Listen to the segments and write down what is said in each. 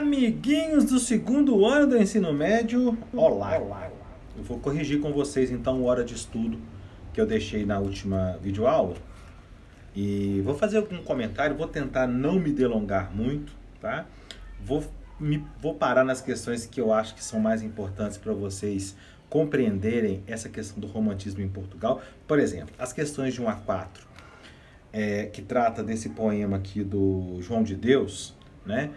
Amiguinhos do segundo ano do ensino médio, olá! Eu vou corrigir com vocês então a hora de estudo que eu deixei na última videoaula e vou fazer algum comentário, vou tentar não me delongar muito, tá? Vou parar nas questões que eu acho que são mais importantes para vocês compreenderem essa questão do romantismo em Portugal. Por exemplo, as questões de 1 a 4, que trata desse poema aqui do João de Deus, né?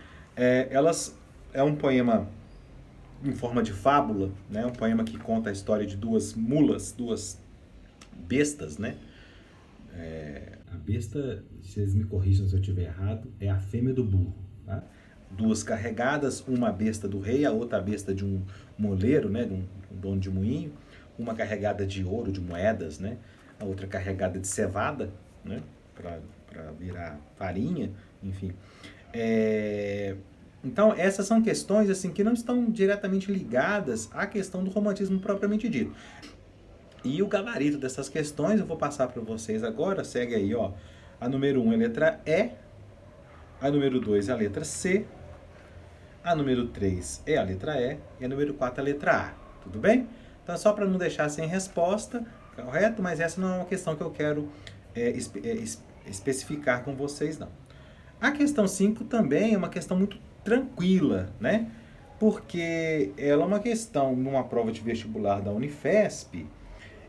Elas é um poema em forma de fábula, né? Um poema que conta a história de duas mulas, duas bestas, né? A besta, vocês me corrijam se eu estiver errado, é a fêmea do burro, tá? Duas carregadas, uma besta do rei, a outra a besta de um moleiro, né? De um dono de moinho, uma carregada de ouro, de moedas, né? A outra carregada de cevada, né? Para virar farinha, enfim. Então, essas são questões assim que não estão diretamente ligadas à questão do romantismo propriamente dito. E o gabarito dessas questões eu vou passar para vocês agora. Segue aí, ó. A número 1 é a letra E, a número 2 é a letra C, a número 3 é a letra E e a número 4 é a letra A. Tudo bem? Então, só para não deixar sem resposta, correto? Mas essa não é uma questão que eu quero especificar com vocês, não. A questão 5 também é uma questão muito tranquila, né? Porque ela é uma questão numa prova de vestibular da Unifesp,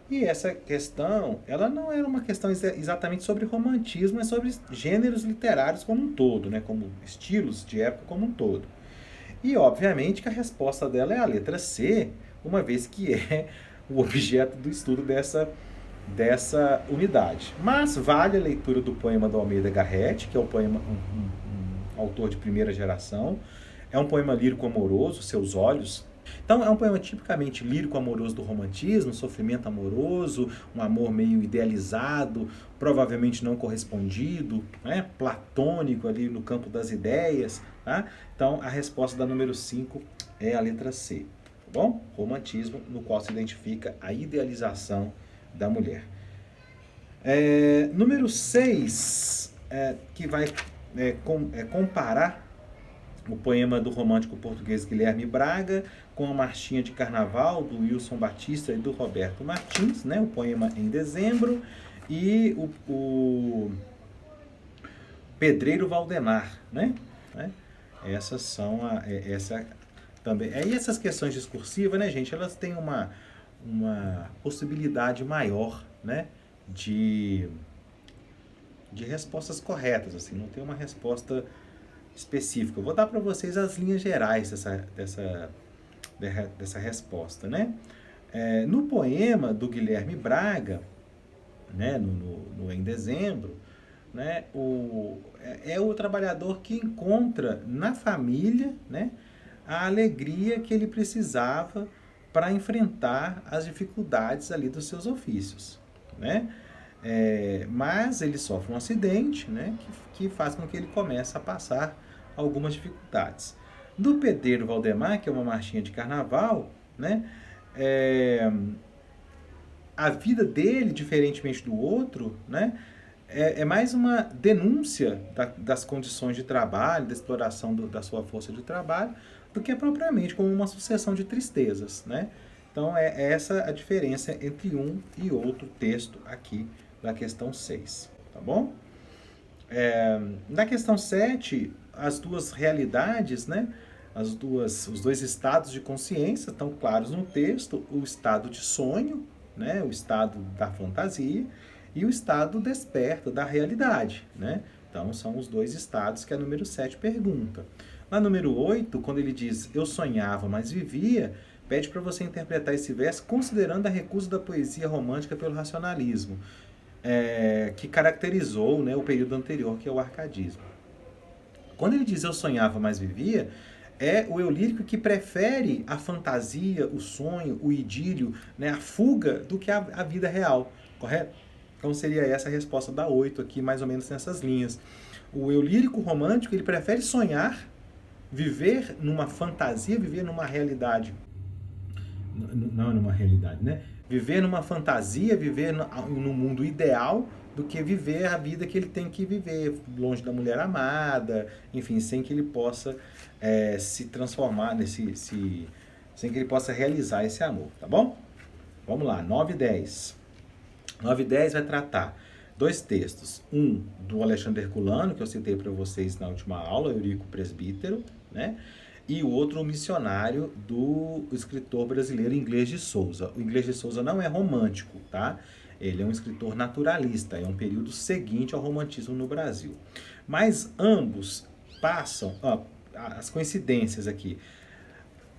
e essa questão, ela não era uma questão exatamente sobre romantismo, é sobre gêneros literários como um todo, né? Como estilos de época como um todo. E, obviamente, que a resposta dela é a letra C, uma vez que é o objeto do estudo dessa unidade. Mas vale a leitura do poema do Almeida Garrett, que é um poema, um autor de primeira geração. É um poema lírico amoroso, Seus Olhos. Então é um poema tipicamente lírico amoroso do romantismo, sofrimento amoroso, um amor meio idealizado, provavelmente não correspondido, né? Platônico ali no campo das ideias. Tá? Então a resposta da número 5 é a letra C. Tá bom? Romantismo, no qual se identifica a idealização da mulher. Número 6, que vai comparar o poema do romântico português Guilherme Braga com a marchinha de carnaval do Wilson Batista e do Roberto Martins, né? O poema Em Dezembro, e o Pedreiro Valdemar, né? Essas são também. Aí essas questões discursivas, né, gente, elas têm uma possibilidade maior, né, de respostas corretas, assim, não tem uma resposta específica. Eu vou dar para vocês as linhas gerais dessa resposta, né? No poema do Guilherme Braga, né, no Em Dezembro, né, é o trabalhador que encontra na família, né, a alegria que ele precisava para enfrentar as dificuldades ali dos seus ofícios, né? Mas ele sofre um acidente, né, que faz com que ele comece a passar algumas dificuldades. Do Pedreiro Valdemar, que é uma marchinha de carnaval, né, a vida dele, diferentemente do outro, né, é mais uma denúncia das condições de trabalho, da exploração da sua força de trabalho, do que propriamente como uma sucessão de tristezas, né? Então, é essa a diferença entre um e outro texto aqui da questão 6, tá bom? Na questão 7, as duas realidades, né? Os dois estados de consciência estão claros no texto: o estado de sonho, né? O estado da fantasia, e o estado desperto da realidade, né? Então, são os dois estados que a número 7 pergunta. Na número 8, quando ele diz eu sonhava, mas vivia, pede para você interpretar esse verso considerando a recusa da poesia romântica pelo racionalismo, que caracterizou, né, o período anterior, que é o arcadismo. Quando ele diz eu sonhava, mas vivia, é o eu lírico que prefere a fantasia, o sonho, o idílio, né, a fuga, do que a vida real, correto? Então seria essa a resposta da 8 aqui, mais ou menos nessas linhas. O eu lírico romântico, ele prefere sonhar, viver numa fantasia, viver numa realidade. Não numa realidade, né? viver numa fantasia, viver no mundo ideal, do que viver a vida que ele tem que viver, longe da mulher amada, enfim, sem que ele possa se transformar sem que ele possa realizar esse amor, tá bom? Vamos lá, 9 e 10. 9 e 10 vai tratar dois textos. Um do Alexandre Herculano, que eu citei para vocês na última aula, Eurico Presbítero, né? E o outro, o missionário do escritor brasileiro Inglês de Souza. O Inglês de Souza não é romântico, tá? Ele é um escritor naturalista, é um período seguinte ao romantismo no Brasil. Mas ambos passam, as coincidências aqui,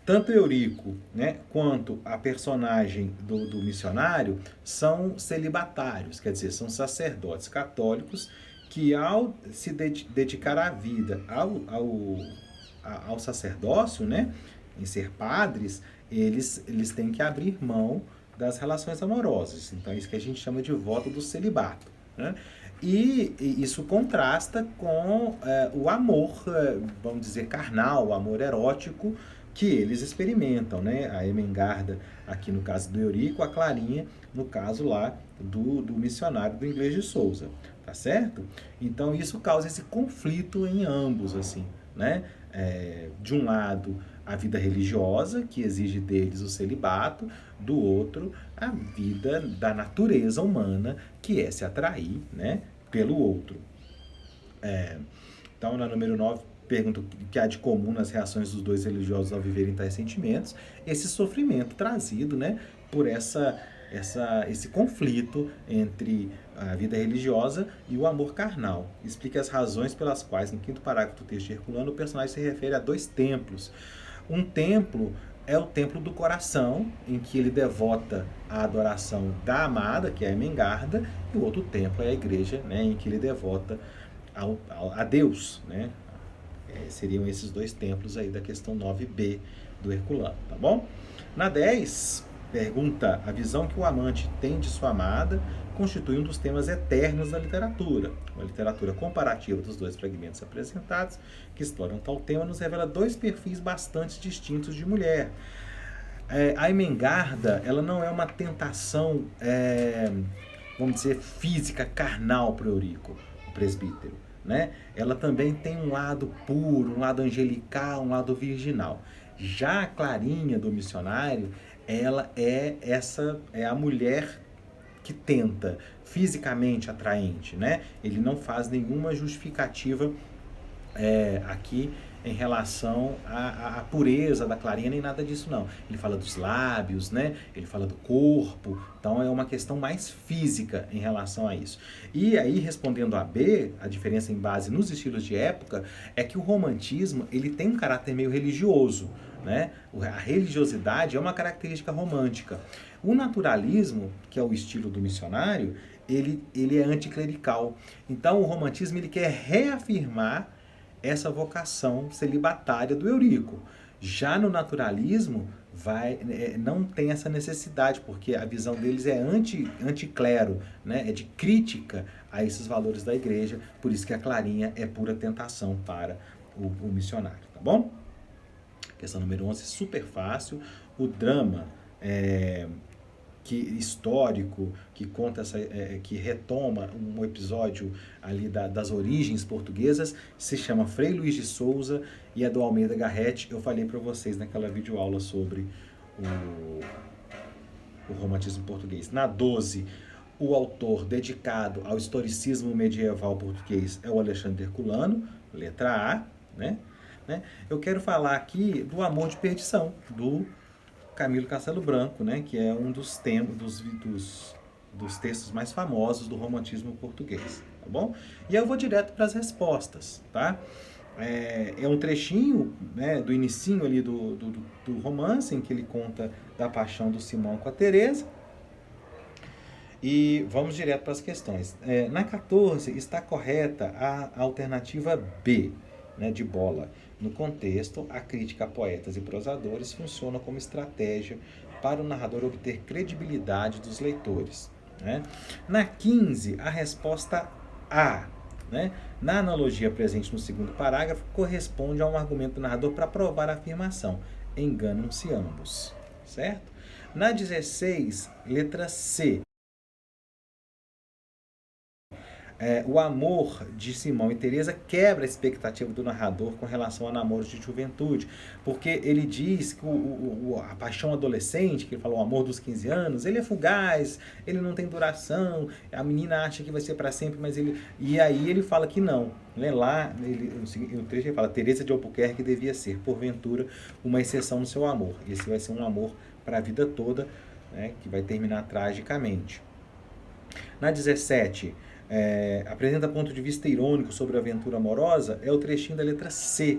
tanto Eurico, né, quanto a personagem do missionário são celibatários, quer dizer, são sacerdotes católicos que, ao se dedicar a vida ao sacerdócio, né, em ser padres, eles têm que abrir mão das relações amorosas. Então é isso que a gente chama de voto do celibato, né? E isso contrasta com o amor, vamos dizer, carnal, o amor erótico que eles experimentam, né? A Ermengarda, aqui no caso do Eurico, a Clarinha, no caso lá do missionário do Inglês de Souza, tá certo? Então isso causa esse conflito em ambos, assim, né? De um lado, a vida religiosa, que exige deles o celibato, do outro, a vida da natureza humana, que é se atrair, né, pelo outro. Então, na número 9, pergunta o que há de comum nas reações dos dois religiosos ao viverem tais sentimentos. Esse sofrimento trazido, né, por esse conflito entre a vida religiosa e o amor carnal. Explica as razões pelas quais, no quinto parágrafo do texto de Herculano, o personagem se refere a dois templos. Um templo é o templo do coração, em que ele devota a adoração da amada, que é a Ermengarda, e o outro templo é a igreja, né, em que ele devota a Deus, né? Seriam esses dois templos aí da questão 9b do Herculano, tá bom? Na 10, pergunta: a visão que o amante tem de sua amada constitui um dos temas eternos da literatura. Uma literatura comparativa dos dois fragmentos apresentados, que exploram tal tema, nos revela dois perfis bastante distintos de mulher. A Ermengarda, ela não é uma tentação, vamos dizer, física, carnal para o Eurico, o presbítero, né? Ela também tem um lado puro, um lado angelical, um lado virginal. Já a Clarinha do missionário, ela é a mulher que tenta, fisicamente atraente, né? Ele não faz nenhuma justificativa aqui em relação à pureza da Clarinha, nem nada disso não. Ele fala dos lábios, né? Ele fala do corpo, então é uma questão mais física em relação a isso. E aí, respondendo a B, a diferença em base nos estilos de época é que o romantismo, ele tem um caráter meio religioso, né? A religiosidade é uma característica romântica. O naturalismo, que é o estilo do missionário, ele é anticlerical. Então o romantismo, ele quer reafirmar essa vocação celibatária do Eurico. Já no naturalismo, não tem essa necessidade, porque a visão deles é anticlero, né? É de crítica a esses valores da igreja, por isso que a Clarinha é pura tentação para o missionário, tá bom? Questão número 11, super fácil. O drama histórico, que conta que retoma um episódio ali das origens portuguesas, se chama Frei Luís de Souza e é do Almeida Garrett. Eu falei para vocês naquela videoaula sobre o romantismo português. Na 12, o autor dedicado ao historicismo medieval português é o Alexandre Herculano, letra A, né? Eu quero falar aqui do Amor de Perdição, do Camilo Castelo Branco, né, que é um dos textos mais famosos do romantismo português, tá bom? E eu vou direto para as respostas, tá? É um trechinho, né, do inicinho ali do romance, em que ele conta da paixão do Simão com a Teresa. E vamos direto para as questões. Na 14 está correta a alternativa B, né, de bola. No contexto, a crítica a poetas e prosadores funciona como estratégia para o narrador obter credibilidade dos leitores, né? Na 15, a resposta A, né, na analogia presente no segundo parágrafo, corresponde a um argumento do narrador para provar a afirmação: enganam-se ambos, certo? Na 16, letra C. O amor de Simão e Teresa quebra a expectativa do narrador com relação a namoros de juventude, porque ele diz que a paixão adolescente, que ele falou, o amor dos 15 anos, ele é fugaz, ele não tem duração, a menina acha que vai ser para sempre, mas ele... E aí ele fala que não. Né? Lá, no trecho ele fala, Teresa de Albuquerque devia ser, porventura, uma exceção no seu amor. Esse vai ser um amor para a vida toda, né? Que vai terminar tragicamente. Na 17... apresenta ponto de vista irônico sobre a aventura amorosa, é o trechinho da letra C,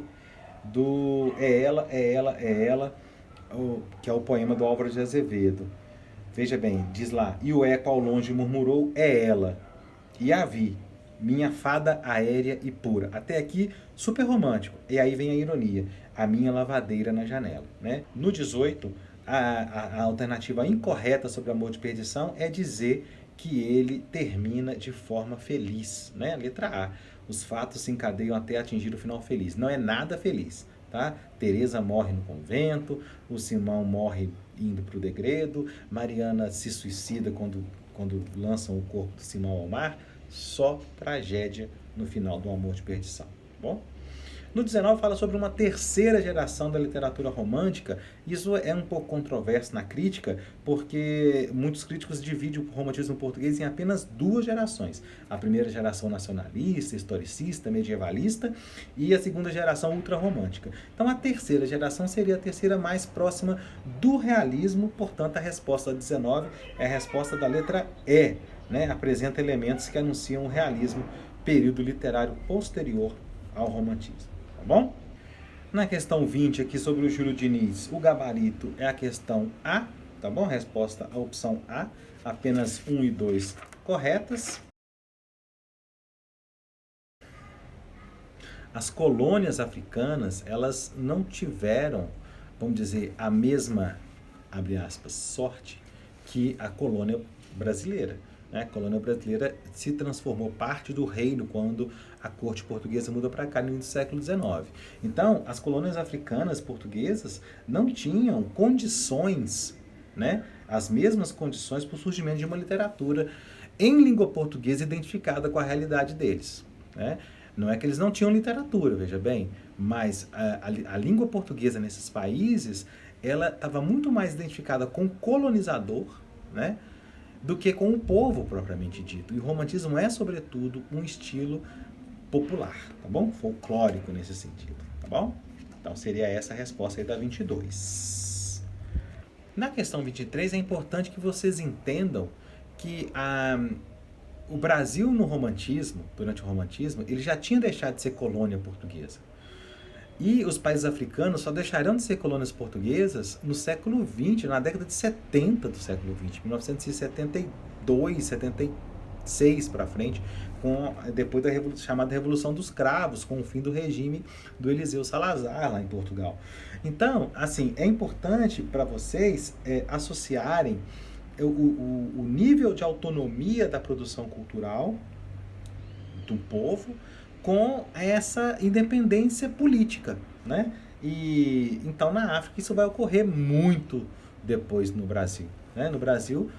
do que é o poema do Álvaro de Azevedo. Veja bem, diz lá, e o eco ao longe murmurou, é ela, e a vi, minha fada aérea e pura. Até aqui, super romântico. E aí vem a ironia, a minha lavadeira na janela. Né? No 18, a alternativa incorreta sobre amor de perdição é dizer que ele termina de forma feliz, né? Letra A. Os fatos se encadeiam até atingir o final feliz. Não é nada feliz, tá? Teresa morre no convento, o Simão morre indo para o degredo, Mariana se suicida quando lançam o corpo do Simão ao mar. Só tragédia no final do amor de perdição, tá bom? No 19 fala sobre uma terceira geração da literatura romântica. Isso é um pouco controverso na crítica, porque muitos críticos dividem o romantismo português em apenas duas gerações. A primeira geração nacionalista, historicista, medievalista, e a segunda geração ultrarromântica. Então a terceira geração seria a terceira mais próxima do realismo, portanto a resposta 19 é a resposta da letra E, né? Apresenta elementos que anunciam o realismo, período literário posterior ao romantismo. Tá bom? Na questão 20 aqui sobre o Júlio Diniz, o gabarito é a questão A, tá bom? Resposta a opção A, apenas 1 e 2 corretas. As colônias africanas, elas não tiveram, vamos dizer, a mesma, abre aspas, sorte que a colônia brasileira. A colônia brasileira se transformou parte do reino quando a corte portuguesa muda para cá no início do século XIX. Então, as colônias africanas portuguesas não tinham condições, né, as mesmas condições para o surgimento de uma literatura em língua portuguesa identificada com a realidade deles. Né? Não é que eles não tinham literatura, veja bem, mas a língua portuguesa nesses países, ela estava muito mais identificada com o colonizador, né, do que com o povo propriamente dito. E o romantismo é, sobretudo, um estilo popular, tá bom? Folclórico nesse sentido, tá bom? Então seria essa a resposta aí da 22. Na questão 23 é importante que vocês entendam que o Brasil no romantismo, durante o romantismo, ele já tinha deixado de ser colônia portuguesa. E os países africanos só deixarão de ser colônias portuguesas no século XX, na década de 70 do século XX, 1972, 76 para frente, depois da chamada Revolução dos Cravos, com o fim do regime do Eliseu Salazar lá em Portugal. Então, assim, é importante para vocês associarem o nível de autonomia da produção cultural do povo com essa independência política, né? E então na África isso vai ocorrer muito depois no Brasil, né? No Brasil,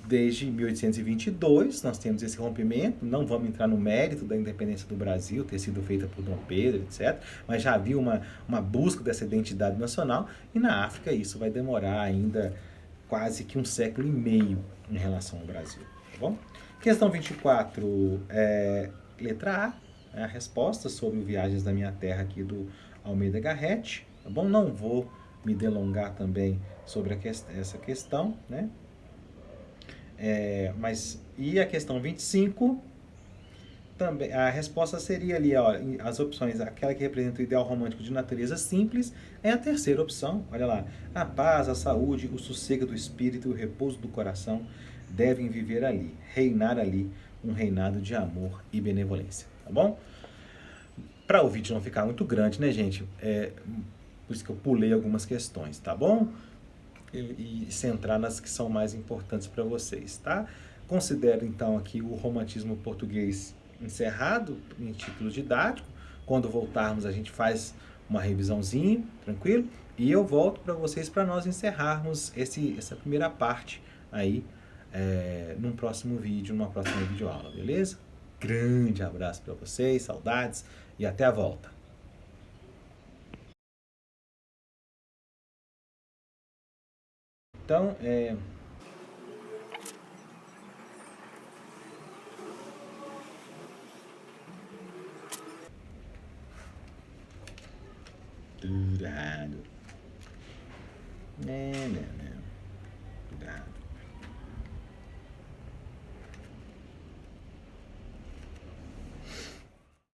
desde 1822 nós temos esse rompimento. Não vamos entrar no mérito da independência do Brasil ter sido feita por Dom Pedro, etc. Mas já havia uma busca dessa identidade nacional, e na África isso vai demorar ainda quase que um século e meio em relação ao Brasil, tá bom? Questão 24, letra A. A resposta sobre Viagens da Minha Terra aqui do Almeida Garrett, tá bom? Não vou me delongar também sobre essa questão, né? E a questão 25, também, a resposta seria ali, ó, as opções, aquela que representa o ideal romântico de natureza simples, é a terceira opção, olha lá. A paz, a saúde, o sossego do espírito e o repouso do coração devem viver ali, reinar ali, um reinado de amor e benevolência. Tá bom? Para o vídeo não ficar muito grande, né, gente? Por isso que eu pulei algumas questões, tá bom? E centrar nas que são mais importantes para vocês, tá? Considero, então, aqui o romantismo português encerrado em título didático. Quando voltarmos, a gente faz uma revisãozinha, tranquilo? E eu volto para vocês para nós encerrarmos essa primeira parte aí num próximo vídeo, numa próxima videoaula, beleza? Grande abraço para vocês, saudades e até a volta. Então, tudo errado. Né, né, né.